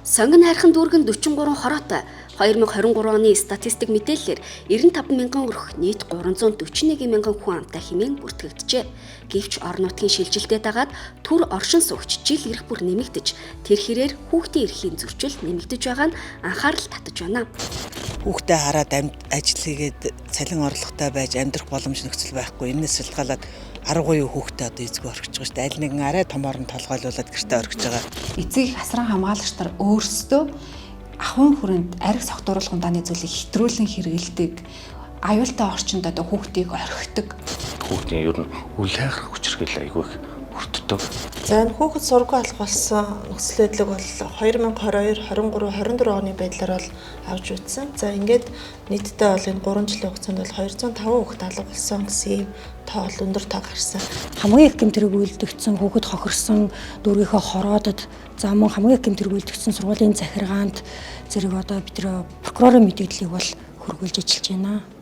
Сонгон хайрхан дүүргэн 43 хороотой 2023 оны статистик мэдээлэлээр 95 мянган өрх нийт 341 мянган хүн амтай хэмээн бүртгэгджээ. Гэвч орон нутгийн шилжилтэд дагаад түр оршин суугч жил ирэх бүр нэмэгдэж, тэр хэрээр хүүхдийн эрхийн зөрчил нэмэгдэж байгаа нь анхаарал татаж байна. Хүүхдээ хараад ажил хийгээд цалин орлоготой байж амьдрах боломж нөхцөл байхгүй. Энэс шалтгаалаад 13% хүүхдээ одоо эзгүй орхиж байгаа шүү дээ. Аль нэгэн арай томоор нь толгойлуулаад гэртээ орхиж байгаа. Эцэг их асран хамгаалагч нар өөрсдөө ахуйн хүрээнд арх согтууруулах ундааны зүйлийг хэтрүүлэн хэрэгэлдэг. Аюултай орчинд одоо хүүхдийг орхидог. Хүүхдийн ер нь үл хайхрах хүчирхийлэл айгүй их өртдөг. За энэ хүүхэд сургууль алах болсон нөхцөл байдал бол 2022, 23, 24 оны байдлаар бол авч үзсэн. За ингээд нийтдээ бол энэ 3 жилийн хугацаанд бол 205 хүүхэд алга болсон гэсэн тоо өндөр тоо гарсан. Хамгийн их гэмтрэг үйлдэгдсэн хүүхэд хохирсон дүүргийнхөө хороодод за мөн хамгийн их гэмтрэг үйлдэгдсэн сургуулийн захиргаанд зэрэг одоо бид прокурорын мэдээллийг бол хөргүүлж ажиллаж байна.